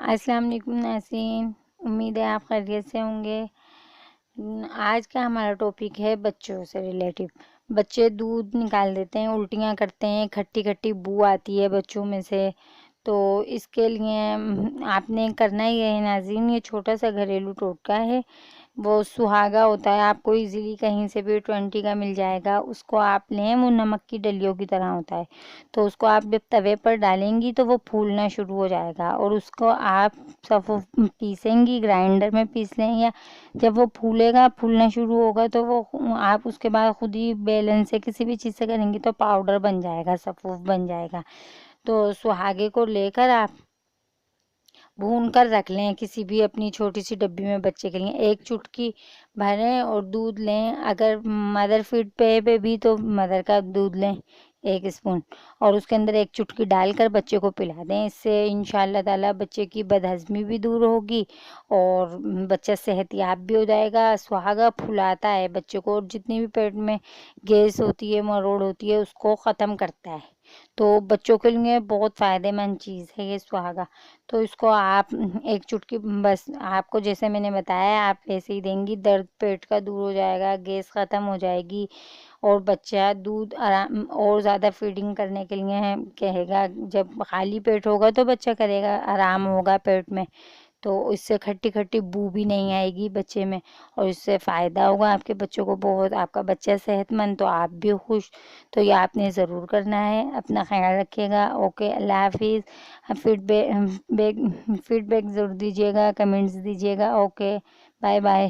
السلام علیکم ناظرین، امید ہے آپ خیریت سے ہوں گے۔ آج کا ہمارا ٹاپک ہے بچوں سے ریلیٹیو۔ بچے دودھ نکال دیتے ہیں، الٹیاں کرتے ہیں، کھٹی کھٹی بو آتی ہے بچوں میں سے، تو اس کے لیے آپ نے کرنا ہی ہے ناظرین، یہ چھوٹا سا گھریلو ٹوٹکا ہے۔ وہ سہاگا ہوتا ہے، آپ کو ایزیلی کہیں سے بھی 20 کا مل جائے گا، اس کو آپ لیں، وہ نمک کی ڈلیوں کی طرح ہوتا ہے، تو اس کو آپ جب توے پر ڈالیں گی تو وہ پھولنا شروع ہو جائے گا، اور اس کو آپ صفو پیسیں گی، گرائنڈر میں پیس لیں، یا جب وہ پھولے گا، پھولنا شروع ہوگا تو وہ آپ اس کے بعد خود ہی بیلن سے کسی بھی چیز سے کریں گی تو پاؤڈر بن جائے گا، صفوف بن جائے گا۔ تو سہاگے کو لے کر آپ بھون کر رکھ لیں کسی بھی اپنی چھوٹی سی ڈبی میں، بچے کے لیے ایک چٹکی بھریں اور دودھ لیں، اگر مدر فیڈ پہ بھی تو مدر کا دودھ لیں 1 اسپون، اور اس کے اندر ایک چٹکی ڈال کر بچے کو پلا دیں۔ اس سے انشاءاللہ تعالی بچے کی بدہضمی بھی دور ہوگی اور بچہ صحت یاب بھی ہو جائے گا۔ سہاگا پھلاتا ہے بچے کو، اور جتنی بھی پیٹ میں گیس ہوتی ہے، مروڑ ہوتی ہے، اس کو ختم کرتا ہے، تو بچوں کے لیے بہت فائدہ مند چیز ہے یہ سہاگا۔ تو اس کو آپ ایک چٹکی، بس آپ کو جیسے میں نے بتایا آپ ویسے ہی دیں گی، درد پیٹ کا دور ہو جائے گا، گیس ختم ہو جائے گی، اور بچہ دودھ آرام اور زیادہ فیڈنگ کرنے کے لیے کہے گا۔ جب خالی پیٹ ہوگا تو بچہ کرے گا، آرام ہوگا پیٹ میں، تو اس سے کھٹی کھٹی بو بھی نہیں آئے گی بچے میں، اور اس سے فائدہ ہوگا آپ کے بچوں کو بہت، آپ کا بچہ صحت مند تو آپ بھی خوش۔ تو یہ آپ نے ضرور کرنا ہے۔ اپنا خیال رکھیے گا۔ اوکے، اللہ حافظ۔ فیڈ بیک ضرور دیجیے گا، کمنٹس دیجیے گا۔ Okay, bye bye.